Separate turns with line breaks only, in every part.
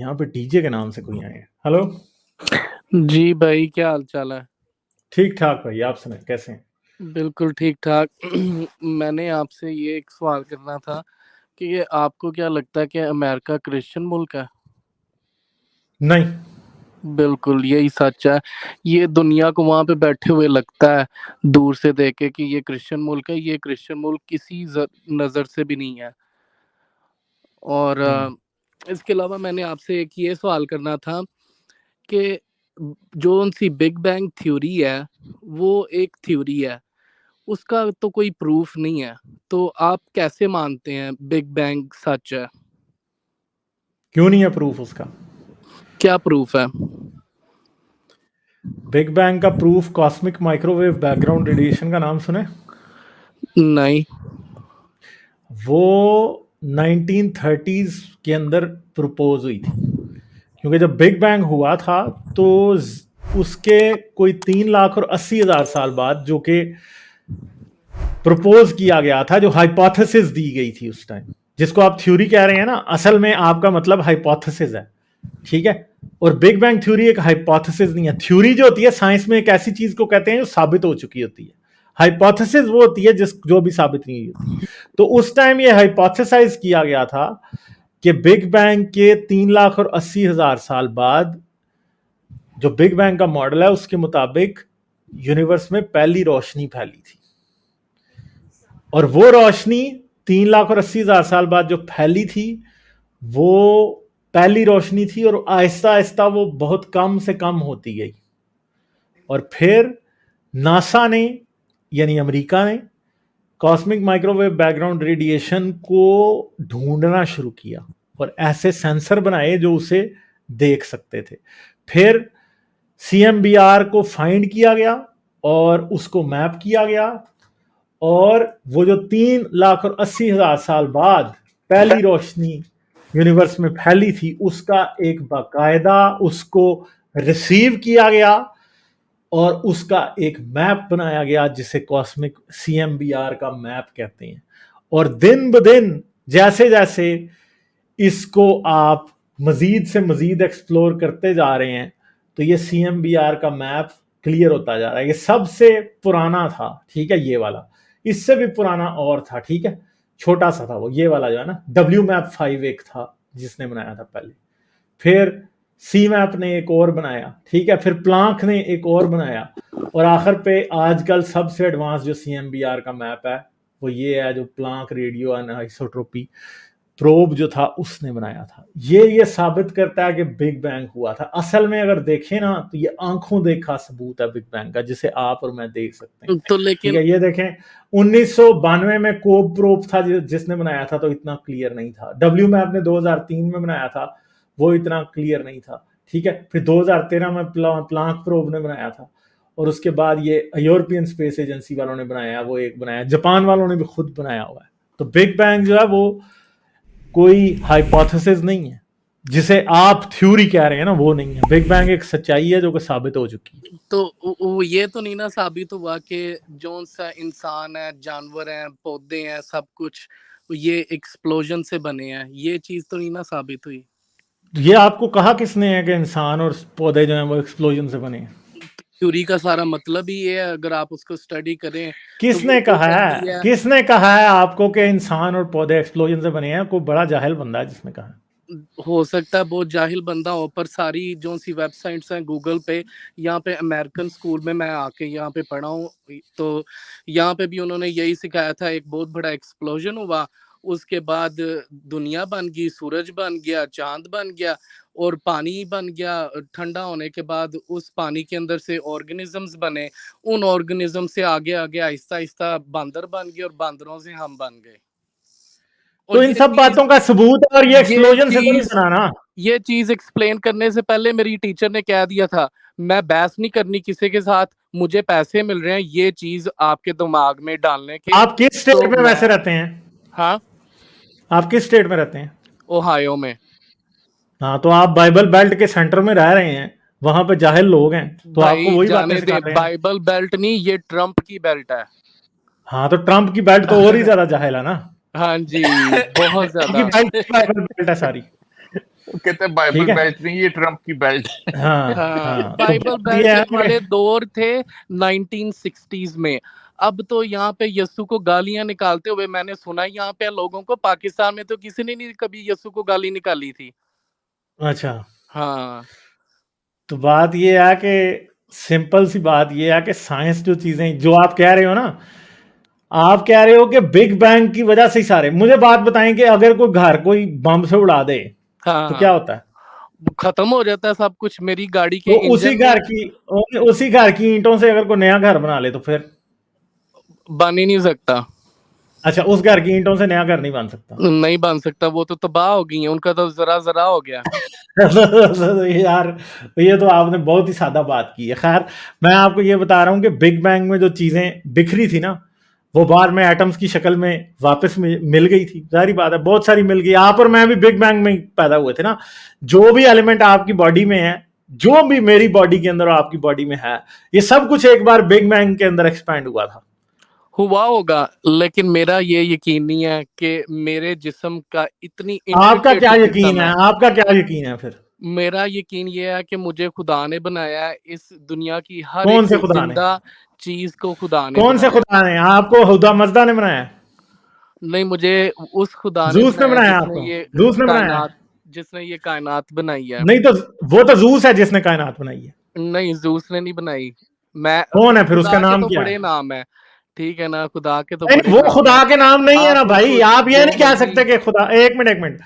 यहाँ पे डीजे के नाम से कोई आए हैं। हेलो।
जी भाई, क्या हाल चाल है?
ठीक ठाक भाई, आप सुनाए कैसे हैं?
बिल्कुल ठीक ठाक। मैंने आपसे ये एक सवाल करना था कि ये आपको क्या लगता है कि अमेरिका क्रिश्चियन मुल्क है?
नहीं।
बिल्कुल यही सच है। ये दुनिया को वहां पे बैठे हुए लगता है दूर से देख के कि ये क्रिश्चियन मुल्क है। ये क्रिश्चियन मुल्क किसी नज़र से भी नहीं है। और इसके अलावा मैंने आपसे एक ये सवाल करना था कि जो उनकी बिग बैंग थ्योरी है वो एक थ्योरी है, उसका तो कोई प्रूफ नहीं है। तो आप कैसे मानते हैं बिग बैंग सच है?
क्यों नहीं है प्रूफ उसका?
क्या प्रूफ है?
बिग बैंग का proof cosmic microwave background radiation का नाम सुने?
नहीं।
वो 1930s के अंदर प्रपोज हुई थी, क्योंकि जब बिग बैंग हुआ था तो उसके कोई 3,80,000 साल बाद जो कि प्रपोज किया गया था, जो हाइपोथेसिस दी गई थी उस टाइम, जिसको आप थ्योरी कह रहे हैं ना, असल में आपका मतलब हाइपोथेसिस है, ठीक है। और बिग बैंग थ्योरी एक हाइपोथेसिस नहीं है। थ्योरी जो होती है साइंस में एक ऐसी चीज को कहते हैं जो साबित हो चुकी होती है। हाइपोथेसिस वो होती है जिस जो भी साबित नहीं होती। तो उस टाइम ये हाइपोथेसाइज किया गया था कि बिग बैंग के 3,80,000 साल बाद जो बिग बैंग का मॉडल है उसके मुताबिक यूनिवर्स में पहली रोशनी फैली थी, और वो रोशनी 3,80,000 साल बाद जो फैली थी वो पहली रोशनी थी, और आहिस्ता आहिस्ता वो बहुत कम से कम होती गई। और फिर नासा ने, यानी अमेरिका ने, कॉस्मिक माइक्रोवेव बैकग्राउंड रेडिएशन को ढूंढना शुरू किया और ऐसे सेंसर बनाए जो उसे देख सकते थे। फिर CMBR को फाइंड किया गया और उसको मैप किया गया, और वो जो 3,80,000 साल बाद पहली रोशनी यूनिवर्स में फैली थी उसका एक बाकायदा उसको रिसीव किया गया और उसका एक मैप बनाया गया जिसे कॉस्मिक CMBR का मैप कहते हैं। और दिन ब दिन जैसे जैसे इसको आप मजीद से मजीद एक्सप्लोर करते जा रहे हैं तो ये CMBR का मैप क्लियर होता जा रहा है। ये सबसे पुराना था, ठीक है, ये वाला। इससे भी पुराना और था, ठीक है, छोटा सा था वो, ये वाला जो है ना, WMAP-5 एक था जिसने बनाया था पहले। फिर CMAP ने एक और बनाया, ठीक है, फिर प्लांक ने एक और बनाया, और आखिर पे आजकल सबसे एडवांस जो CMBR का मैप है वो ये है जो प्लांक रेडियो अनआइसोट्रोपी प्रोब जो था उसने बनाया था। ये साबित करता है कि बिग बैंग हुआ था। असल में अगर देखें ना तो ये आंखों देखा सबूत है बिग बैंग का, जिसे आप और मैं देख सकते हैं,
तो
ठीक
लेकिन
है। ये देखें 1992 में कोब प्रोब था जिसने बनाया था, तो इतना क्लियर नहीं था। WMAP ने 2003 में बनाया था, वो इतना क्लियर नहीं था, ठीक है। फिर 2013 में प्लांक प्रोब ने बनाया था, और उसके बाद ये यूरोपियन स्पेस एजेंसी वालों ने बनाया, वो एक बनाया, जापान वालों ने भी खुद बनाया हुआ है। तो बिग बैंग जो है वो कोई हाइपोथेसिस नहीं है, जिसे आप थ्योरी कह रहे हैं ना, वो नहीं है। बिग बैंग एक सच्चाई है जो कि साबित हो चुकी है।
तो वो ये तो नहीं ना साबित हुआ कि जो सा इंसान है, जानवर हैं, पौधे हैं, सब कुछ ये एक्सप्लोजन से बने हैं? ये चीज तो नहीं ना साबित हुई।
ये आपको कहा किसने है कि इंसान और पौधे जो हैं वो एक्सप्लोजन से बने हैं?
थ्योरी का सारा मतलब ही ये है, अगर आप उसको स्टडी करें तो वो
किसने
जो
कहा
कहती
है,
है।
किसने कहा है आपको कि इंसान और पौधे एक्सप्लोजन से बने हैं? कोई बड़ा जाहिल बंदा है जिसने कहा।
हो सकता है बहुत जाहिल बंदा हो, पर सारी जो सी वेबसाइट्स हैं गूगल पे, यहाँ पे अमेरिकन स्कूल में मैं आके यहाँ पे पढ़ा हूँ, तो यहाँ पे भी उन्होंने यही सिखाया था। एक बहुत बड़ा एक्सप्लोजन हुआ, उसके बाद दुनिया बन गई, सूरज बन गया, चांद बन गया, और पानी बन गया। ठंडा होने के बाद उस पानी के अंदर से ऑर्गेनिजम्स बने। उन ऑर्गेनिज्म से आगे आगे आहिस्ता आहिस्ता बंदर बन गए, और बंदरों से हम बन गए।
तो
और
इन सब बातों का सबूत है, और ये
ये
एक्सप्लोजन से तो नहीं
चीज
बना ना।
ये चीज एक्सप्लेन करने से पहले मेरी टीचर ने कह दिया था, मैं बहस नहीं करनी किसी के साथ, मुझे पैसे मिल रहे हैं ये चीज आपके दिमाग में डालने के।
आप किस
तो
स्टेट में
मैं,
वैसे रहते हैं?
हाँ,
आप किस स्टेट में रहते हैं?
ओहायो में।
हाँ, तो आप बाइबल बेल्ट के सेंटर में रह रहे हैं, वहां पे जाहिल लोग हैं, तो आपको
भाई
वही बातें
जाने दे,
सिखाते हैं।
बाइबल बेल्ट नहीं, ये ट्रम्प की बेल्ट है।
हाँ, तो ट्रंप की बेल्ट तो और ही ज्यादा जाहिल है ना।
हाँ जी, बहुत
ट्रंप की
ज्यादा।
बेल्ट बाइबल बेल्ट है सारी।
वो कहते हैं
ठीक
बाइबल
है।
बेल्ट नहीं, ये ट्रम्प की बेल्ट है।
हाँ
हाँ,
हाँ, तो
बाइबल
बात ये है
बेल्ट वाले
कि
दौर थे 1960s में। अब तो यहाँ पे यस्सु को गालियां निकालते हुए मैंने सुना है यहाँ पे लोगों को। पाकिस्तान में तो किसी ने नहीं कभी यस्सु को गाली निकाली थी।
अच्छा,
हाँ
तो बात ये है कि सिंपल सी बात ये है कि साइंस जो चीजें जो आप कह रहे हो ना, आप कह रहे हो कि बिग बैंग की वजह से ही सारे, मुझे बात बताएं कि अगर कोई घर कोई बम से उड़ा दे तो क्या
हाँ,
होता है?
खत्म हो जाता है सब कुछ। मेरी गाड़ी के
तो
इंजन में
उसी घर की ईंटों से अगर कोई नया घर बना ले तो फिर?
बन ही नहीं सकता।
अच्छा, उस घर की ईंटों से नया घर नहीं बन सकता।
नहीं बन सकता, वो तो तबाह हो गई है, उनका तो जरा जरा हो गया।
यार, ये तो आपने बहुत ही सादा बात की है। खैर, मैं आपको ये बता रहा हूँ कि बिग बैंग में जो चीजें बिखरी थी ना, वो बाद में एटम्स की शक्ल में वापस मिल गई थी। जारी बात है, बहुत सारी मिल गई। आप और मैं भी बिग बैंग में ही पैदा हुए थे ना। जो भी एलिमेंट आपकी बॉडी में है, जो भी मेरी बॉडी के अंदर और आपकी बॉडी में है, ये सब कुछ एक बार बिग बैंग के अंदर एक्सपैंड हुआ था।
हुआ होगा, लेकिन मेरा ये यकीन नहीं है कि मेरे जिस्म का इतनी
आपका क्या
इंट्रिकेट
यकीन
सिस्टम
है?
है।
आपका क्या यकीन है फिर?
मेरा यकीन ये है कि मुझे खुदा ने बनाया है। इस दुनिया की हर
कौन
एक
से खुदा ने?
जिंदा चीज को खुदा ने
कौन से
बनाया।
खुदा ने? आपको हुदा मजदा ने बनाया?
नहीं, मुझे उस खुदा ने
जूस ने
बनाया
बनाया
जिसने
आपको?
ये
जूस ने बनाया?
कायनात जिसने ये कायनात बनाई है।
नहीं तो वो तो जूस है जिसने कायनात बनाई है।
नहीं, जूस ने नहीं बनाई। मैं
कौन है फिर? उसका
खुदा के
नाम
तो
क्या
बड़े
है?
नाम है, ठीक है ना, खुदा के तो
नहीं,
बड़े
वो
नाम
खुदा
है।
के नाम नहीं है ना
आप
भाई।
उसको
आप ये
जो
नहीं कह
मर्जी।
सकते कि खुदा, एक मिनट,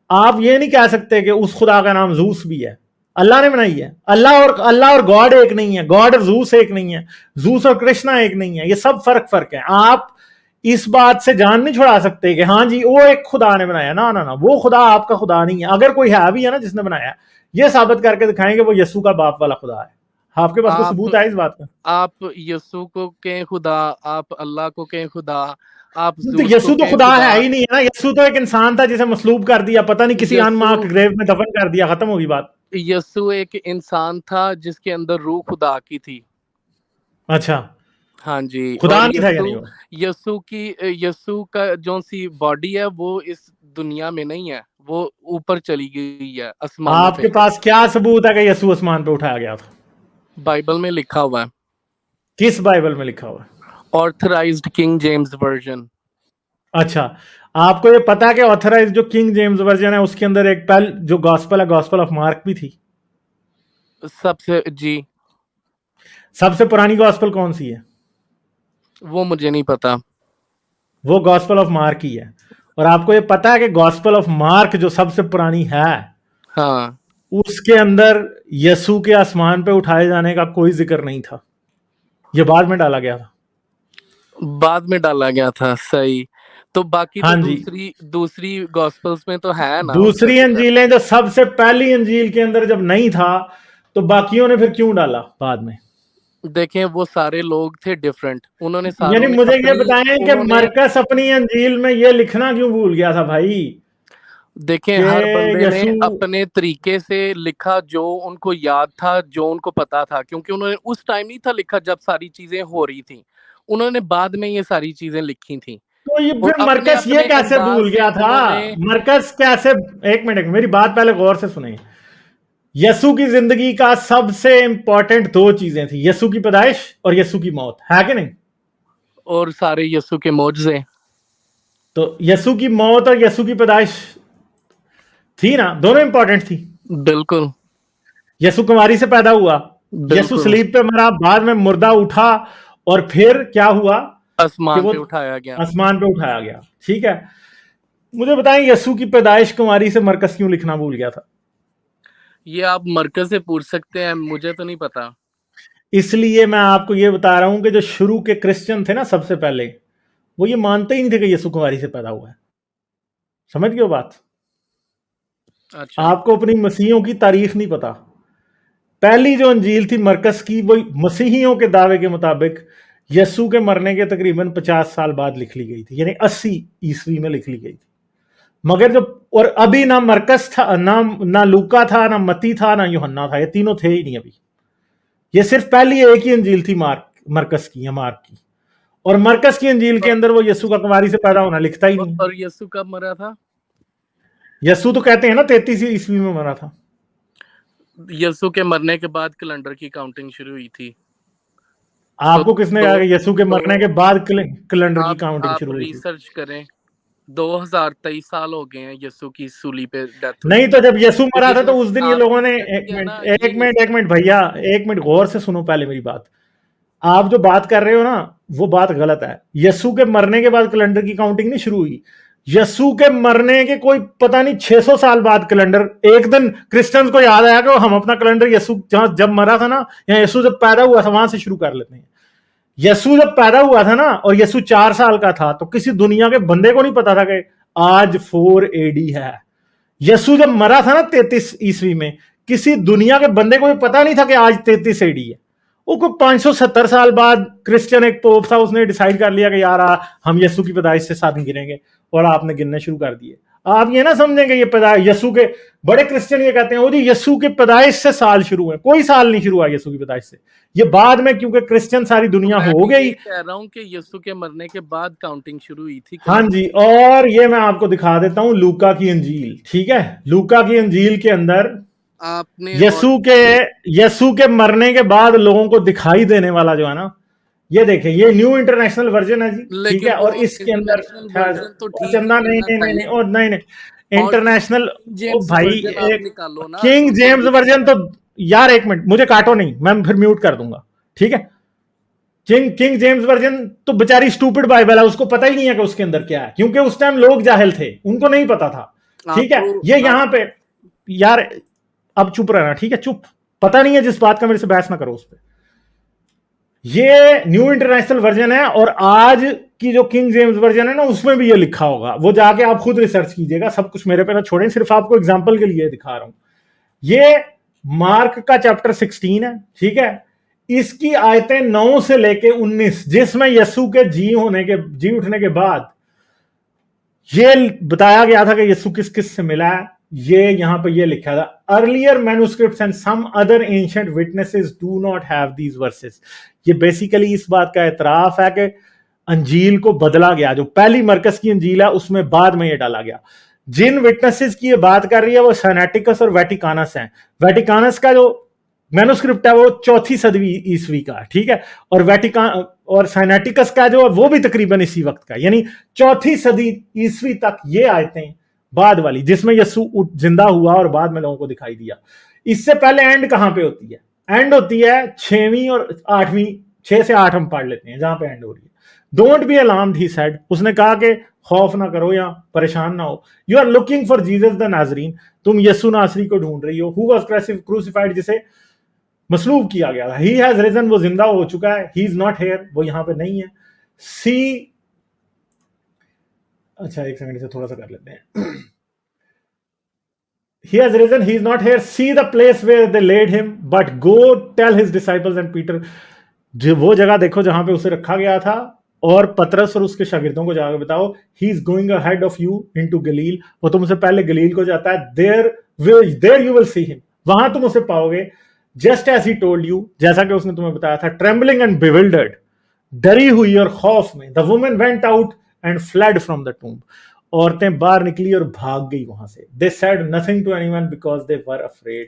आप ये नहीं कह सकते कि उस खुदा का नाम जूस भी है। अल्लाह ने बनाई है। अल्लाह और गॉड एक नहीं है। गॉड और जूस एक नहीं है। जूस और कृष्णा एक नहीं है। ये सब फर्क है। आप इस बात से जान नहीं छुड़ा सकते कि हाँ जी वो एक खुदा ने बनाया। ना ना ना, वो खुदा आपका खुदा नहीं है। अगर कोई है भी है ना जिसने बनाया, ये साबित करके दिखाएंगे वो यस्सु का बाप वाला खुदा है। आपके पास कोई सबूत है इस बात का?
आप यस्सु को कहें खुदा, आप अल्लाह को कहें खुदा, आप
तो
जूस को
यस्सु तो
कहें
खुदा
खुदा।
है ही नहीं है ना। यस्सु तो एक इंसान था जिसे मसलूब कर दिया, पता नहीं किसी अनमार्क्ड
यस्सु
ग्रेव में दफन कर दिया, खत्म होगी बात।
यस्सु एक इंसान था जिसके अंदर रूह खुदा की थी।
अच्छा,
हाँ जी।
खुदा
और
नहीं था यानी वो?
यस्सु का जो सी बॉडी है वो इस दुनिया में नहीं है, वो ऊपर चली गई है आसमानों
आपके
पे।
पास क्या सबूत है कि यस्सु आसमान पे उठाया गया था?
बाइबल में लिखा हुआ है,
किस बाइबल में लिखा हुआ है?
Authorised king James version.
अच्छा, आपको ये पता है कि ऑथराइज जो किंग जेम्स वर्जन है उसके अंदर एक पहल जो गॉस्पेल है, गॉस्पेल ऑफ मार्क भी थी?
सबसे जी,
सबसे पुरानी गॉस्पेल कौन सी है?
वो मुझे नहीं पता।
वो गॉस्पेल ऑफ मार्क ही है। और आपको ये पता है कि गॉस्पेल ऑफ मार्क जो सबसे पुरानी है,
हाँ,
उसके अंदर यस्सु के आसमान पे उठाए जाने का कोई जिक्र नहीं था। ये बाद में डाला गया था।
बाद में डाला गया था, सही। तो बाकी
हाँ
तो
जी,
दूसरी गॉस्पेल्स में तो है ना उसका
दूसरी
जिक्र।
अंजीलें जो सबसे पहली अंजील के अंदर जब नहीं था, तो बाकियों ने फिर क्यों डाला बाद में?
देखें, वो सारे लोग थे डिफरेंट, उन्होंने
यानी
सारों ने
मुझे ये
अपनी
बताएं कि
उन्होंने
मरकस अपनी अंजील में ये लिखना क्यों भूल गया था भाई
देखें,
कि
हर बंदे ने
यीशु?
अपने तरीके से लिखा जो उनको याद था, जो उनको पता था, क्योंकि उन्होंने उस टाइम नहीं था लिखा जब सारी चीजें हो रही थी। उन्होंने बाद में ये सारी चीजें लिखी थी
तो ये
और
फिर
अपने
मरकस ये
अपने
कैसे
अंदाज
भूल
से
गया था?
उन्होंने।
मरकस कैसे? एक मिनट, मेरी बात पहले गौर से सुनिए। यीशु की जिंदगी का सबसे इंपॉर्टेंट दो चीजें थी, यीशु की पैदाइश और यीशु की मौत, है कि नहीं?
और सारे यीशु के मौजज़े।
तो यीशु की मौत और यीशु की पैदाइश थी ना, दोनों इंपॉर्टेंट थी।
बिल्कुल
यीशु कुमारी से पैदा हुआ, यीशु
बिल्कुल।
सलीब पे मरा, बाद में मुर्दा उठा, और फिर क्या हुआ कि
आसमान
वो
पे उठाया गया।
आसमान पे उठाया गया। ठीक है, मुझे बताएं यीशु की पैदाइश कुमारी से मरकस क्यों लिखना भूल गया था?
ये आप मरकज से पूछ सकते हैं, मुझे तो नहीं पता।
इसलिए मैं आपको ये बता रहा हूं कि जो शुरू के क्रिश्चियन थे ना, सबसे पहले वो ये मानते ही नहीं थे कि यीशु कुमारी से पैदा हुआ है। समझ गए हो बात?
अच्छा,
आपको अपनी मसीहियों की तारीख नहीं पता। पहली जो अंजील थी मरकस की, वो मसीहियों के दावे के मुताबिक यीशु के मरने के तकरीबन 50 साल बाद लिख ली गई थी, यानी 80 ईस्वी में लिख ली गई थी। मगर जब, और अभी ना मरकस था, ना लूका था, ना मती था, ना यूहन्ना था, ये तीनों थे ही नहीं अभी। ये सिर्फ पहली एक ही अंजील थी मरकस की या मार्क की। और मरकस की अंजील के अंदर वो यीशु का कुमारी से पैदा होना लिखता ही नहीं है।
और यीशु कब मरा था?
यस्सु तो कहते हैं ना 33 ईस्वी में मरा था।
यीशु के मरने के बाद कैलेंडर की काउंटिंग शुरू हुई थी।
आपको किसने कहा कि यीशु के मरने के बाद कैलेंडर की काउंटिंग
आप
शुरू हुई थी?
रिसर्च करें, 2023 साल हो गए हैं यीशु की सूली पे डेथ हुई।
नहीं तो जब यीशु मरा था तो उस दिन ये
आप
लोगों ने एक मिनट भैया, एक मिनट गौर से सुनो पहले मेरी बात। आप जो बात कर रहे हो ना वो बात गलत है। यीशु के मरने के बाद कैलेंडर की काउंटिंग नहीं शुरू हुई। यीशु के मरने के कोई पता नहीं 600 साल बाद कैलेंडर, एक दिन क्रिश्चियंस को याद आया कि हम अपना कैलेंडर यीशु जब मरा था ना, या यीशु जब पैदा हुआ था वहां से शुरू कर लेते हैं। यीशु जब पैदा हुआ था ना और यीशु 4 साल का था तो किसी दुनिया के बंदे को नहीं पता था कि आज 4 AD है। यीशु जब मरा था ना 33 ईस्वी में, किसी दुनिया के बंदे को भी पता नहीं था कि आज 33 AD है। वो कोई 570 साल बाद क्रिश्चियन एक पोप था, उसने डिसाइड कर लिया कि यार हम यीशु की पैदाइश से साथ गिनेंगे, और आपने गिनने शुरू कर दिए। आप ये ना समझेंगे ये पैदाइश यीशु के, बड़े क्रिश्चियन ये कहते हैं वो जी यीशु की पैदाइश से साल शुरू है। कोई साल नहीं शुरू हुआ यीशु की पैदाइश से, ये बाद में, क्योंकि क्रिश्चियन सारी दुनिया हो गई।
कह रहा हूं कि यीशु के मरने के बाद काउंटिंग शुरू हुई थी।
हाँ जी, और ये मैं आपको दिखा देता हूं लूका की इंजील। ठीक है, लूका की इंजील के अंदर
आपने
यीशु के मरने के बाद लोगों को दिखाई देने वाला जो है ना, ये देखें, ये न्यू इंटरनेशनल वर्जन है जी। ठीक है, और इसके अंदर चंदा नहीं और नहीं इंटरनेशनल भाई, किंग जेम्स वर्जन तो यार एक मिनट, मुझे काटो नहीं, मैं फिर म्यूट कर दूंगा। ठीक है, किंग जेम्स वर्जन तो बेचारी स्टूपिड बाइबल है, उसको पता ही नहीं है कि उसके अंदर क्या है, क्योंकि उस टाइम लोग जाहिल थे, उनको नहीं पता था। ठीक है, ये यहां पे यार अब चुप रहना। ठीक है, चुप, पता नहीं है जिस बात का मेरे से बहस ना करो उस पर। ये न्यू इंटरनेशनल वर्जन है, और आज की जो किंग जेम्स वर्जन है ना उसमें भी ये लिखा होगा, वो जाके आप खुद रिसर्च कीजिएगा, सब कुछ मेरे पे ना छोड़ें, सिर्फ आपको एग्जांपल के लिए दिखा रहा हूं। ये मार्क का चैप्टर 16 है। ठीक है, इसकी आयतें 9 से लेके 19, जिसमें यीशु के जी उठने के बाद ये बताया गया था कि यीशु किस किस से मिला है। ये यहां पे ये लिखा था, earlier manuscripts and some other ancient witnesses do not have these verses. ये बेसिकली इस बात का एतराफ है कि अंजील को बदला गया, जो पहली मरकस की अंजील है उसमें बाद में ये डाला गया। जिन विटनेसेस की ये बात कर रही है वो सैनेटिकस और वेटिकानस हैं। वेटिकानस का जो मैन्युस्क्रिप्ट है वो 4वीं सदी ईस्वी का। ठीक है, और वेटिकान और साइनेटिकस का जो वो भी तकरीबन इसी वक्त का, यानी 4वीं सदी ईस्वी तक ये आयतें बाद वाली, जिसमें यीशु जिंदा हुआ और बाद में लोगों को दिखाई दिया। इससे पहले एंड कहां पे होती है? एंड होती है 6वीं और 8वीं, 6 से 8 हम पढ़ लेते हैं जहां पे एंड हो रही है। Don't be alarmed he said, उसने कहा कि खौफ ना करो या परेशान ना हो। You are looking for Jesus the Nazarene, तुम यीशु नासरी को ढूंढ रही हो, हु वाज क्रूसिफाइड, जिसे मसलूब किया गया था। ही हैज रिजन, वो जिंदा हो चुका है। ही इज नॉट हेयर, वो यहां पे नहीं है। सी, अच्छा एक सेकंड से थोड़ा सा कर लेते हैं। He has risen, he is not here. See the place where they laid him, but go tell his disciples and Peter. जो वो जगह देखो जहां पे उसे रखा गया था, और पतरस और उसके शागिर्दों को जाकर बताओ, he is going ahead of you into Galilee, वो तुमसे पहले गलील को जाता है। there you will see him, वहां तुम उसे पाओगे। just as he told you, जैसा कि उसने तुम्हें बताया था। trembling and bewildered, डरी हुई और खौफ में, the woman went out and fled from the tomb, औरतें बाहर निकली और भाग गई वहां से। They said nothing to anyone because they were afraid।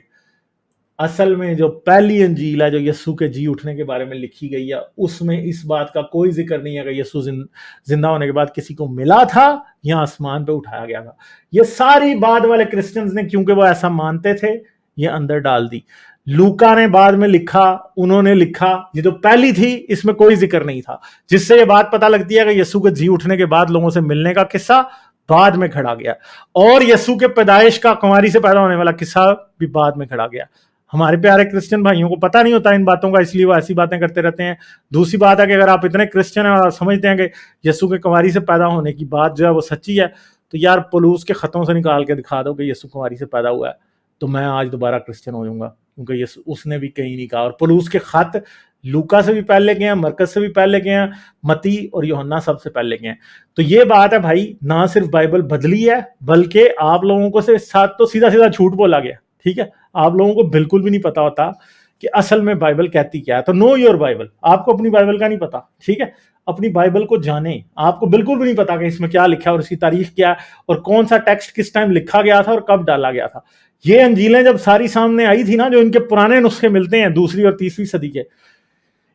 असल में जो पहली अंजील है जो यीशु के जी उठने के बारे में लिखी गई है, उसमें इस बात का कोई जिक्र नहीं है कि यीशु जिंदा होने के बाद किसी को मिला था या आसमान पे उठाया गया था। ये सारी बाद वाले क्रिश्चियंस ने, क्योंकि वो ऐसा मानते थे, ये अंदर डाल दी। लूका ने बाद में लिखा, उन्होंने लिखा, ये जो पहली थी इसमें कोई जिक्र नहीं था, जिससे ये बात पता लगती है कि यीशु के जी उठने के बाद लोगों से मिलने का किस्सा बाद में खड़ा गया, और यीशु के पैदाइश का, कुंवारी से पैदा होने वाला किस्सा भी बाद में खड़ा गया। हमारे प्यारे क्रिश्चियन भाइयों को पता नहीं होता इन बातों का, इसलिए वो ऐसी बातें करते रहते हैं। दूसरी बात है कि अगर आप इतने क्रिश्चियन हैं और समझते हैं कि यीशु के कुंवारी से पैदा होने की बात जो है वो सच्ची है, तो यार पौलुस के खतों से निकाल के दिखा दो कि यीशु कुंवारी से पैदा हुआ है, तो मैं आज दोबारा क्रिश्चियन हो जाऊंगा, क्योंकि यीशु उसने भी कहीं नहीं कहा। और पौलुस के खत लूका से भी पहले गए हैं, मरकस से भी पहले गए हैं, मती और यूहन्ना सबसे पहले गए हैं। तो ये बात है भाई, ना सिर्फ बाइबल बदली है, बल्कि आप लोगों को से साथ तो सीधा सीधा झूठ बोला गया। ठीक है, आप लोगों को बिल्कुल भी नहीं पता होता कि असल में बाइबल कहती क्या है। तो नो योर बाइबल, आपको अपनी बाइबल का नहीं पता। ठीक है, अपनी बाइबल को जाने। आपको बिल्कुल भी नहीं पता कि इसमें क्या लिखा है और इसकी तारीख क्या है और कौन सा टेक्स्ट किस टाइम लिखा गया था और कब डाला गया था। ये अंजीलें जब सारी सामने आई थी ना, जो इनके पुराने नुस्खे मिलते हैं 2वीं और 3वीं सदी के,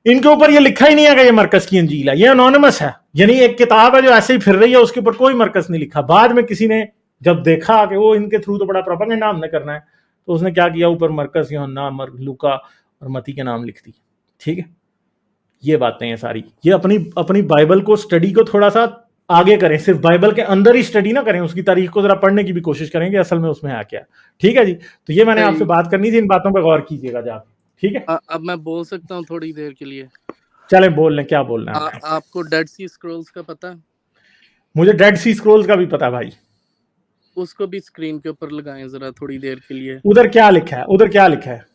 इनके ऊपर ये लिखा ही नहीं है कि ये मरकज की अंजील है, ये एनोनिमस है, यानी एक किताब है जो ऐसे ही फिर रही है, उसके ऊपर कोई मरकज नहीं लिखा। बाद में किसी ने जब देखा कि वो इनके थ्रू तो बड़ा प्रोपेगेंडा हमने करना है, तो उसने क्या किया, ऊपर मरकज यूहन्ना, लूका और मती के नाम लिख दिए। ठीक है, ये बातें हैं सारी। ये अपनी बाइबल को स्टडी को थोड़ा सा आगे करें, सिर्फ बाइबल के अंदर ही स्टडी ना करें, उसकी तारीख को जरा पढ़ने की भी कोशिश करें कि असल में उसमें है क्या। ठीक है जी, तो ये मैंने आपसे बात करनी थी, इन बातों पर गौर कीजिएगा जाके। ठीक है,
अब मैं बोल सकता हूँ थोड़ी देर के लिए?
चलें बोल लें, क्या बोलना है
आपको डेड सी स्क्रॉल्स का पता है?
मुझे डेड सी स्क्रॉल्स का भी पता भाई।
उसको भी स्क्रीन के ऊपर लगाएं जरा थोड़ी देर के लिए।
उधर क्या लिखा है, उधर क्या लिखा है?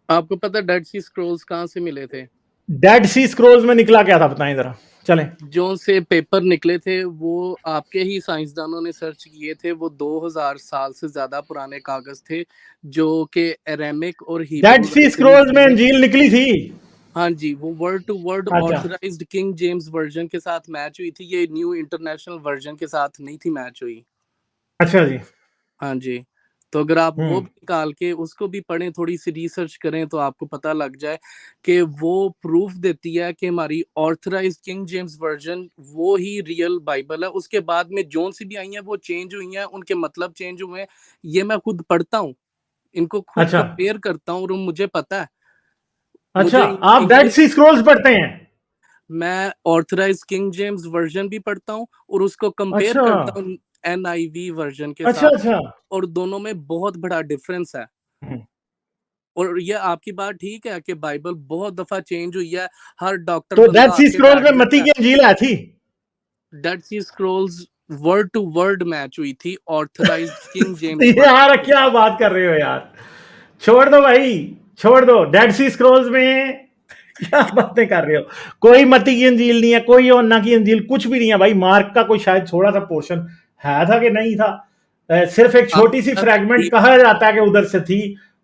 आपको पता है डेड सी स्क्रॉल्स कहाँ से मिले थे?
डेड सी स्क्रॉल्स में निकला क्या था, बताएं जरा, चलें।
जो से पेपर निकले थे वो आपके ही साइंसदानों ने सर्च किए थे, वो 2000 साल से ज्यादा पुराने कागज थे जो कि अरेमिक और हिब्रू
डेड सी स्क्रॉल्स में अंजील निकली थी।
हाँ जी, वो वर्ड टू वर्ड
अच्छा।
ऑथराइज्ड किंग जेम्स वर्जन के साथ मैच हुई थी, ये न्यू इंटरनेशनल वर्जन के साथ नहीं थी मैच हुई।
अच्छा जी।
हाँ जी, तो अगर आप वो भी निकाल के उसको भी पढ़ें, थोड़ी सी रिसर्च करें, तो आपको पता लग जाए कि वो प्रूफ देती है कि हमारी ऑथराइज्ड किंग जेम्स वर्जन वो ही रियल बाइबल है। उसके बाद में जोन सी भी आई हैं वो चेंज हुई हैं, उनके मतलब चेंज हुए हैं, ये मैं खुद पढ़ता हूँ, इनको खुद
अच्छा।
कंपेयर करता हूँ और मुझे पता है।
अच्छा, आप डेड सी स्क्रॉल्स पढ़ते हैं?
मैं ऑथराइज्ड किंग जेम्स वर्जन भी पढ़ता हूँ और उसको कंपेयर
अच्छा।
करता हूँ NIV वर्जन के
अच्छा
साथ,
अच्छा।
और दोनों में बहुत बड़ा डिफरेंस है। और ये आपकी बात ठीक है कि बाइबल बहुत दफा चेंज हुई है, हर डॉक्टर
तो डेड सी स्क्रॉल्स में मती की अंजील है थी?
Dead Sea Scrolls word to word match हुई थी ऑथराइज्ड किंग जेम्स
यार क्या बात कर रहे हो यार, छोड़ दो भाई, छोड़ दो। डेड सी स्क्रॉल्स में क्या बातें कर रहे हो? कोई मती की अंजील नहीं है, कोई योहन्ना की अंजील, कुछ भी नहीं है भाई। मार्क का कोई शायद थोड़ा सा पोर्शन है था कि नहीं था, सिर्फ एक छोटी सी फ्रैगमेंट कहा जाता है कि उधर से थी।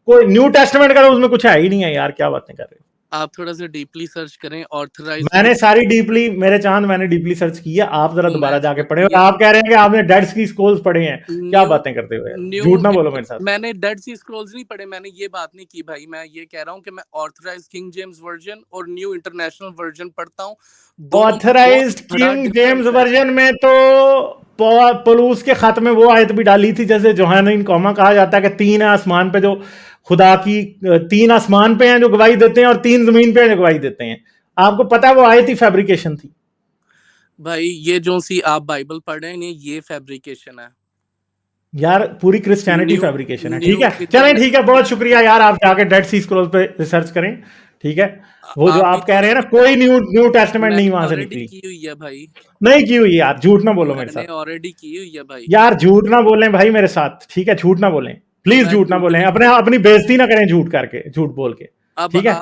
कोई न्यू टेस्टमेंट का तो उसमें कुछ है ही नहीं है यार, क्या बातें कर रहे हो?
आप थोड़ा सा डीपली सर्च करें ऑथराइज्ड।
मैंने सारी डीपली, मेरे चांद, मैंने डीपली सर्च की है। आप जरा दोबारा जाके पढ़े, और आप कह रहे हैं कि आपने डेड सी स्क्रॉल्स पढ़े हैं, क्या बातें करते हो यार, झूठ ना बोलो मेरे साथ।
मैंने डेड सी स्क्रॉल्स नहीं पढ़े, मैंने ये बात नहीं की भाई, मैं ये कह रहा हूँ कि मैं ऑथराइज्ड किंग जेम्स वर्जन और न्यू इंटरनेशनल वर्जन पढ़ता हूँ।
ऑथराइज्ड किंग जेम्स वर्जन में तो पौलुस के खत में वो आयत भी डाली थी, जैसे जोहाना इन कौमा कहा जाता है कि 3 आसमान पे जो खुदा की, 3 आसमान पे हैं जो गवाही देते हैं और 3 जमीन पे हैं जो गवाही देते हैं। आपको पता है वो आयत ही फैब्रिकेशन थी
भाई। ये जो सी आप बाइबल पढ़ रहे हैं ये फैब्रिकेशन है
यार, पूरी क्रिश्चियनिटी फैब्रिकेशन है। ठीक है, चलें ठीक है, बहुत शुक्रिया यार, आप जाके डेड सी स्क्रॉल पे रिसर्च करें। ठीक है, वो जो आप कह रहे हैं ना, कोई न्यू टेस्टमेंट नहीं वहां से निकली,
की हुई है भाई,
नहीं की हुई यार, झूठ ना बोलो मेरे साथ।
ऑलरेडी की हुई है भाई,
यार झूठ ना बोलें भाई मेरे साथ, ठीक है, झूठ ना बोलें प्लीज, झूठ ना बोलें, अपनी बेइज्जती ना करें झूठ करके, झूठ बोल के।
अब
ठीक है,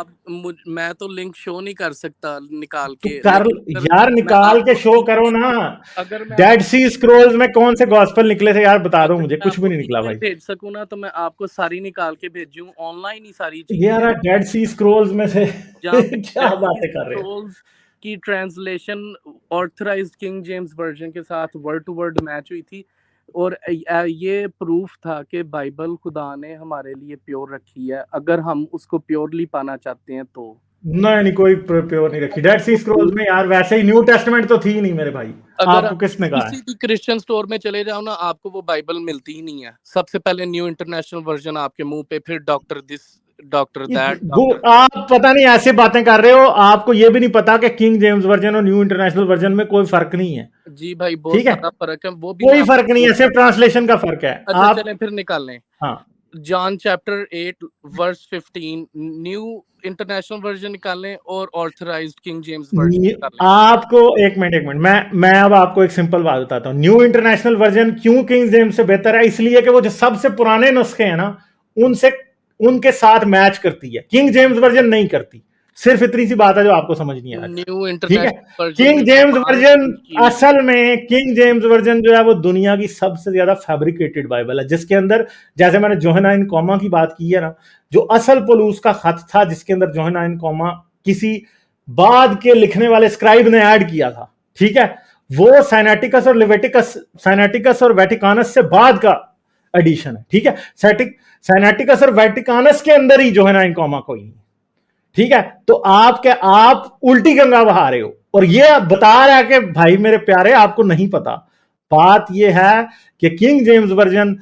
मैं तो लिंक शो नहीं कर सकता निकाल
तो
के,
कर यार, निकाल के शो करो ना।
अगर मैं
डेड सी स्क्रॉल्स में कौन से गॉस्पेल निकले थे यार, बता दो मुझे। कुछ भी नहीं निकला भाई।
भेज सकूं ना तो मैं आपको सारी निकाल के भेजूं, ऑनलाइन ही सारी चीजें
यार डेड सी स्क्रॉल्स में से क्या बातें कर रहे हो?
की translation authorised king James version के साथ वर्ड टू वर्ड मैच हुई थी, और ये प्रूफ था कि बाइबल खुदा ने हमारे लिए प्योर रखी है, अगर हम उसको प्योरली पाना चाहते हैं तो।
नहीं, कोई प्योर नहीं रखी डेड सी स्क्रॉल्स में यार, वैसे ही न्यू टेस्टमेंट तो थी ही नहीं मेरे भाई।
अगर
आपको किसने कहा?
किसी भी क्रिश्चियन स्टोर में चले जाओ ना, आपको वो बाइबल मिलती ही नहीं है। सबसे पहले न्यू इंटरनेशनल वर्जन आपके मुंह पे, फिर डॉक्टर दिस डॉक्टर दैट।
आप पता नहीं ऐसे बातें कर रहे हो, आपको ये भी नहीं पता कि किंग जेम्स वर्जन और न्यू इंटरनेशनल वर्जन में कोई फर्क नहीं है।
जी भाई, बहुत सारा फर्क है, वो भी
कोई फर्क नहीं है, सिर्फ ट्रांसलेशन का फर्क है।
अच्छा
आप
चलें फिर निकाल लें।
हाँ,
John chapter 8 verse 15 New International Version निकाल लें और ऑथराइज्ड किंग जेम्स वर्जन निकाल लें।
आपको एक मिनट, मैं अब आपको एक सिंपल बात बताता हूँ। न्यू इंटरनेशनल वर्जन क्यों किंग जेम्स से बेहतर है? इसलिए कि वो जो सबसे पुराने नुस्खे हैं ना, उनके साथ मैच करती है, किंग जेम्स वर्जन नहीं करती। सिर्फ इतनी सी बात है जो आपको समझ नहीं आ रही।
न्यू
ठीक है,
इंटरनेशनल
किंग जेम्स वर्जन, असल में किंग जेम्स वर्जन जो है वो दुनिया की सबसे ज्यादा फैब्रिकेटेड बाइबल है, जिसके अंदर, जैसे मैंने जोहना इन कौमा की बात की है ना, जो असल पौलुस का खत था जिसके अंदर जोहना इन कौमा किसी बाद के लिखने वाले स्क्राइब ने ऐड किया था, ठीक है, वो साइनेटिकस और लेविटिकस, साइनेटिकस और वेटिकानस से बाद का एडिशन है, ठीक है। साइनेटिकस और वेटिकानस के अंदर ही जो है ना इन कॉमा कोई नहीं, ठीक है। तो आप उल्टी गंगा बहा रहे हो, और ये बता रहा है कि भाई मेरे प्यारे आपको नहीं पता। बात ये है कि किंग जेम्स वर्जन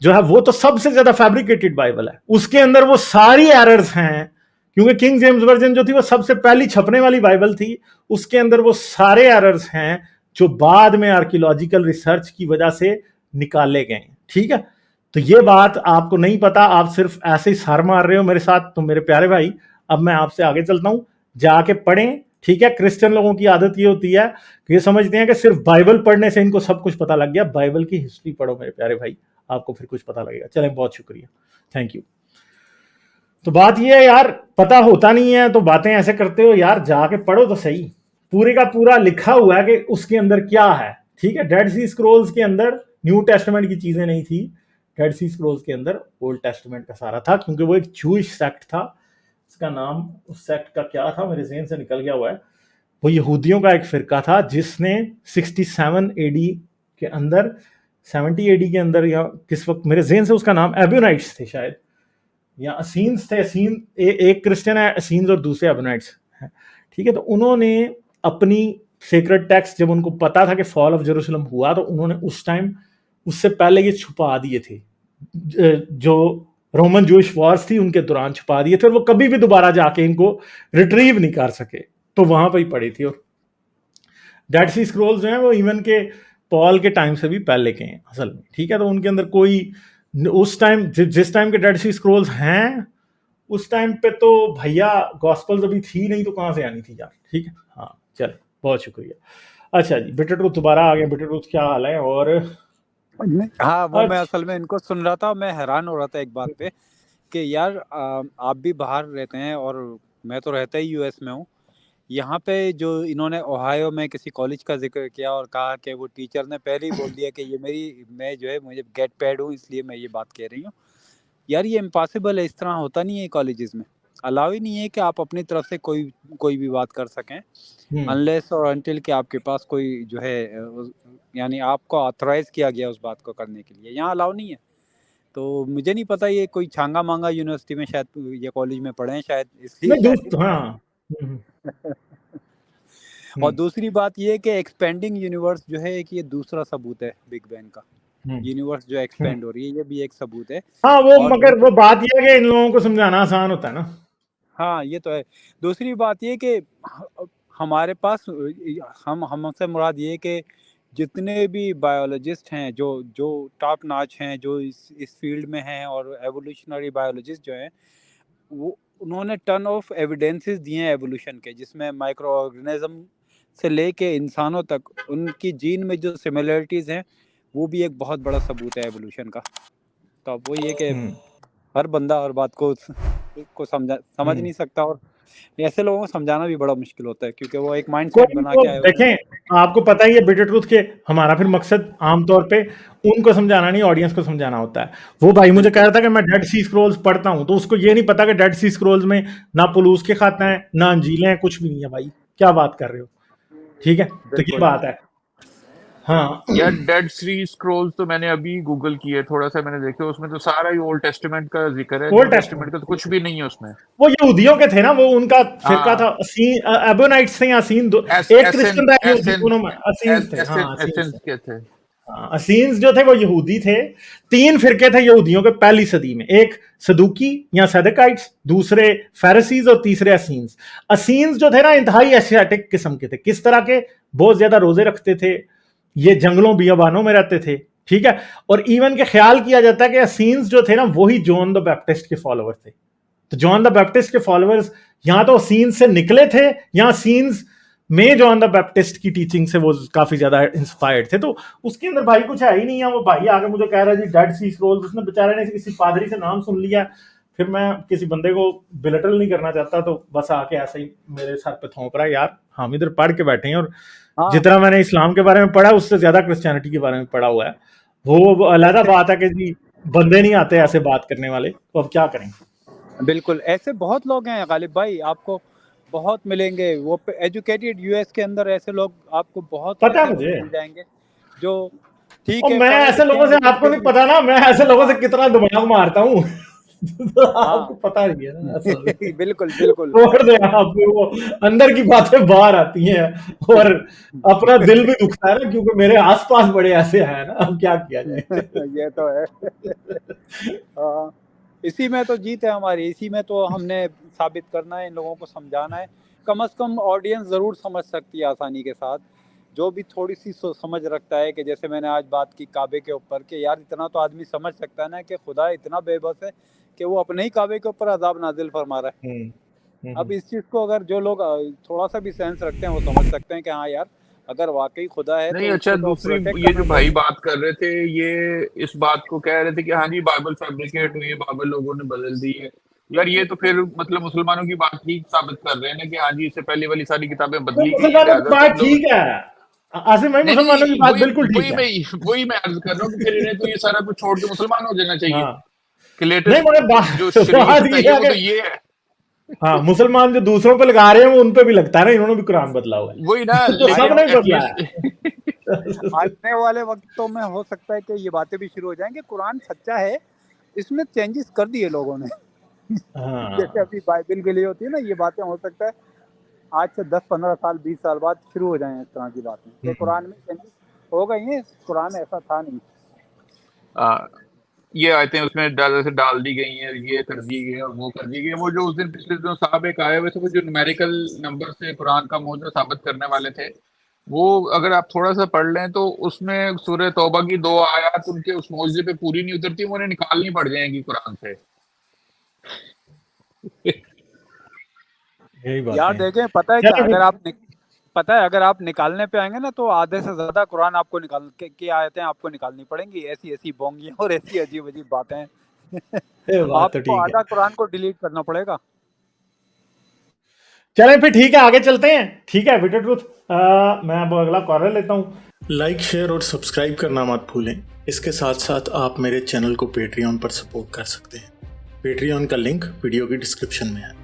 जो है वो तो सबसे ज्यादा फैब्रिकेटेड बाइबल है, उसके अंदर वो सारी एरर्स हैं, क्योंकि किंग जेम्स वर्जन जो थी वो सबसे पहली छपने वाली बाइबल थी, उसके अंदर वो सारे एरर्स हैं जो बाद में आर्कियोलॉजिकल रिसर्च की वजह से निकाले गए, ठीक है। तो ये बात आपको नहीं पता, आप सिर्फ ऐसे ही सर मार रहे हो मेरे साथ। तो मेरे प्यारे भाई, अब मैं आपसे आगे चलता हूं, जाके पढ़ें, ठीक है। क्रिश्चियन लोगों की आदत ये होती है कि ये समझते हैं कि सिर्फ बाइबल पढ़ने से इनको सब कुछ पता लग गया। बाइबल की हिस्ट्री पढ़ो मेरे प्यारे भाई, आपको फिर कुछ पता लगेगा। चलें, बहुत शुक्रिया, थैंक यू। तो बात ये है यार, पता होता नहीं है तो बातें ऐसे करते हो यार, जाके पढ़ो तो सही, पूरे का पूरा लिखा हुआ है कि उसके अंदर क्या है, ठीक है। डेड सी स्क्रोल्स के अंदर न्यू टेस्टामेंट की चीजें नहीं थी, डेड सी स्क्रोल्स के अंदर ओल्ड टेस्टामेंट का सारा था, क्योंकि वो एक जूइश सेक्ट था। इसका नाम उस सेक्ट का क्या था, मेरे ज़हन से निकल गया हुआ है। वो यहूदियों का एक फिरका था जिसने 67 एडी के अंदर, 70 एडी के अंदर, या किस वक्त, मेरे ज़हन से उसका नाम एब्यूनाइट्स थे शायद, या असीन्स थे। एक क्रिश्चियन है असीन्स और दूसरे एब्यूनाइट्स हैं, ठीक है। तो उन्होंने अपनी सेक्रेट टेक्स्ट, जब उनको पता था कि फॉल ऑफ जेरूशलम हुआ, तो उन्होंने उस टाइम, उससे पहले ये छुपा दिए थे, जो रोमन जूइश वॉर्स थी उनके दौरान छुपा दिए थे, और वो कभी भी दोबारा जाके इनको रिट्रीव नहीं कर सके, तो वहां पर ही पड़ी थी। और डेड सी स्क्रोल्स जो हैं वो इवन के पॉल के टाइम से भी पहले के हैं असल में, ठीक है। तो उनके अंदर कोई, उस टाइम जिस टाइम के डेड सी स्क्रोल्स हैं, उस टाइम पे तो भैया गॉस्पल्स अभी थी नहीं, तो कहां से आनी थी यार, ठीक है। हाँ चल, बहुत शुक्रिया। अच्छा जी, बिटर ट्रूथ दोबारा आ गए। बिटर ट्रूथ क्या हाल है? और
हाँ, वो मैं
अच्छा,
असल में इनको सुन रहा था, मैं हैरान हो रहा था एक बात पे कि यार आप भी बाहर रहते हैं और मैं तो रहता ही यूएस में हूँ। यहाँ पे जो इन्होंने ओहायो में किसी कॉलेज का जिक्र किया और कहा कि वो टीचर ने पहले ही बोल दिया कि ये मैं जो है मुझे गेट पैड हूँ, इसलिए मैं ये बात कह रही हूँ। यार ये इम्पॉसिबल है, इस तरह होता नहीं है कॉलेजेस में, अलाउ ही नहीं है कि आप अपनी तरफ से कोई भी बात कर सकें, अनलेस और अनटिल कि आपके पास कोई जो है यानी आपको ऑथराइज किया गया उस बात को करने के लिए, यहाँ अलाउ नहीं है। तो मुझे नहीं पता, ये कोई छांगा मांगा यूनिवर्सिटी में शायद या कॉलेज में पढ़े हैं शायद, इसलिए
मैं
शायद
हाँ
और दूसरी बात ये कि एक्सपेंडिंग यूनिवर्स जो है एक ये दूसरा सबूत है बिग बैंग का, यूनिवर्स जो एक्सपेंड हो रही है, ये भी एक सबूत है।
हाँ, वो मगर वो बात ये है कि इन लोगों को समझाना आसान होता है ना।
हाँ ये तो है। दूसरी बात ये कि हमारे पास हमसे मुराद ये कि जितने भी बायोलॉजिस्ट हैं जो टॉप नॉच हैं, जो इस फील्ड में हैं, और एवोल्यूशनरी बायोलॉजिस्ट जो हैं, वो उन्होंने टन ऑफ एविडेंसेस दिए हैं एवोल्यूशन के, जिसमें माइक्रो ऑर्गेनिज्म से लेके इंसानों तक उनकी जीन में जो सिमिलरिटीज़ हैं वो भी एक बहुत बड़ा सबूत है एवोल्यूशन का। तो अब वो ये कि हर बंदा हर बात को समझ नहीं सकता, और ऐसे लोगों को समझाना भी बड़ा मुश्किल होता है, क्योंकि वो एक माइंडसेट बना के आए होते हैं।
देखें, आपको पता ही है बिटर ट्रूथ के हमारा फिर मकसद आमतौर पे उनको समझाना नहीं, ऑडियंस को समझाना होता है। वो भाई मुझे कह रहा था कि मैं डेड सी स्क्रोल्स पढ़ता हूं, तो उसको ये नहीं पता कि डेड सी स्क्रोल्स में ना पुलूस के खाते हैं, ना अंजीलें हैं, कुछ भी नहीं है। भाई क्या बात कर रहे हो, ठीक है। तो ये बात है। हाँ
यार, डेड सी स्क्रॉल्स तो मैंने अभी गूगल किए, थोड़ा सा मैंने देखे, उसमें तो सारा ही ओल्ड टेस्टामेंट का जिक्र है, न्यू टेस्टामेंट का तो कुछ भी नहीं है उसमें।
वो यहूदियों के थे ना, वो उनका फिरका था, एबोनाइट्स थे या असीन, एक क्रिश्चियन था, यहूदी दोनों में असीन्स थे। हाँ
एसेंस के थे।
असीन्स जो थे वो यहूदी थे। 3 फिरके थे यहूदियों के पहली सदी में, एक सदुकी या सदकाइट्स, दूसरे फैरिसीज और तीसरे असीन्स। असीन्स जो थे ना इंतहाई एशियाटिक किस्म के थे। किस तरह के? बहुत ज्यादा रोजे रखते थे, ये जंगलों बियाबानों में रहते थे, ठीक है। और इवन के ख्याल किया जाता है कि असीन्स जो थे ना वही जॉन द बैप्टिस्ट के फॉलोअर थे। तो जॉन द बैप्टिस्ट के फॉलोअर्स या तो असीन्स से निकले थे, या असीन्स में जॉन द बैप्टिस्ट की टीचिंग से वो काफी ज्यादा इंस्पायर्ड थे। तो उसके अंदर भाई कुछ है ही नहीं है। वो भाई आगे मुझे कह रहा है जी डेड सी स्क्रॉल्स, उसने बेचारे ने किसी पादरी से नाम सुन लिया। फिर मैं किसी बंदे को बिलटल नहीं करना चाहता, तो बस आके ऐसे ही मेरे सर पे थोप रहा है। यार हम इधर पढ़ के बैठे हैं, और जितना मैंने इस्लाम के बारे में पढ़ा उससे ज्यादा क्रिश्चियनिटी के बारे में पढ़ा हुआ है। वो अलग बात है कि जी बंदे नहीं आते ऐसे बात करने वाले, तो अब क्या करें।
बिल्कुल, ऐसे बहुत लोग हैं गालिब भाई, आपको बहुत मिलेंगे। वो एजुकेटेड यूएस के अंदर ऐसे लोग आपको बहुत
पता है
ऐसे
मुझे।
लोग मिल जाएंगे जो ठीक
और
है
मैं
पढ़े
ऐसे
लिखे
लोगों
हैं
से,
लेकिन
आपको
फिर
नहीं
भी
पता ना, मैं ऐसे लोगों से
हाँ
कितना दिमाग मारता हूँ। आपको
हाँ
पता नहीं है ना असल में।
बिल्कुल बिल्कुल
छोड़ दे आप, वो अंदर की बातें बाहर आती हैं और अपना दिल भी दुखता है ना, क्योंकि मेरे आसपास बड़े ऐसे हैं ना, अब क्या किया जाए।
ये तो है। हाँ, इसी में तो जीत है हमारी, इसी में तो हमने साबित करना है, इन लोगों को समझाना है। कम से कम ऑडियंस ज़रूर समझ सकती है आसानी के साथ, जो भी थोड़ी सी समझ रखता है कि जैसे मैंने आज बात की काबे के ऊपर कि यार इतना तो आदमी समझ सकता है ना कि खुदा इतना बेबस है कि वो अपने ही काबे के ऊपर अजाब नाजिल फरमा रहा है। अब इस चीज़ को अगर जो लोग थोड़ा सा भी सेंस रखते हैं वो समझ सकते हैं कि हाँ यार अगर वाकई खुदा है
नहीं
तो
अच्छा,
उसको तो
दूसरी
प्रोटेक्ट
ये जो
करना
भाई
चाहिए।
बात कर रहे थे, ये इस बात को कह रहे थे कि हाँ जी बाइबल फैब्रिकेट हुई है, बाइबल लोगों ने बदल दी है। यार ये तो फिर मतलब मुसलमानों की बात ठीक साबित कर रहे हैं ना कि हाँ जी इससे पहले वाली सारी किताबें
तो
बदली गई हैं,
मुसलमानों की
लिहाजा
बात
तुम लोग।
ठीक है, आसिम भाई
नहीं
मुसलमानों की
नहीं,
बात
वही
बिल्कुल ठीक
वही
है।
मैं वही मैं अर्ज कर रहा हूँ कि फिर इन्हें तो ये सारा कुछ छोड़ के मुसलमान हो जाना चाहिए
हाँ,
कि
नहीं
लेटेस्ट
मगर
जो
बात
शरीयत
ये
आई है
है
वो
कि
तो ये है।
हाँ, मुसलमान जो दूसरों पे लगा रहे हैं वो उन पे भी लगता है ना, इन्होंने भी कुरान बदला हुआ
वही ना,
है। तो
लेकिन
सबने ही बदला
एटलीस्ट
है।
आने वाले वक्तों में हो सकता है कि ये बातें भी शुरू हो जाएंगे, कुरान सच्चा है, इसमें चेंजेस कर दिए लोगों ने। जैसे
हाँ,
अभी बाइबल के लिए होती है ना ये बातें, हो सकता है आज से 10-15 साल 20 साल बाद शुरू हो जाएं इस तरह की बातें कि कुरान में चेंजेस हो गई हैं, कुरान ऐसा था नहीं।
ये आयतें उसमें से डाल दी गई हैं, ये कर दी गई है और वो कर दी गई है। वो जो उस दिन पिछले दिनों साहब एक आए हुए थे, वो जो न्यूमेरिकल नंबर से कुरान का मौजूद साबित करने वाले थे, वो अगर आप थोड़ा सा पढ़ लें तो उसमें सूरह तौबा की 2 आयत उनके उस मौजूद पे पूरी नहीं उतरती, वो उन्हें निकालनी पड़ जाएंगी कुरान से।
यही
यार
बातें हैं।
देखें, पता है क्या,
चलो
अगर
फिर,
पता है अगर आप निकालने पे आएंगे ना तो आधे से ज्यादा कुरान आपको निकाल की आयतें आपको निकालनी पड़ेंगी, ऐसी ऐसी बोंगियां और ऐसी अजीब अजीब बातें हैं।
ये बात तो
आपको
ठीक
आधा
है।
कुरान को डिलीट करना पड़ेगा।
चलें फिर, ठीक है, आगे चलते हैं। ठीक है बिटर ट्रूथ, मैं अब अगला कॉलर लेता हूँ। लाइक, शेयर और सब्सक्राइब करना मत भूलें। इसके साथ साथ आप मेरे चैनल को पेट्रियन पर सपोर्ट कर सकते हैं। पेट्रियन का लिंक वीडियो की डिस्क्रिप्शन में है।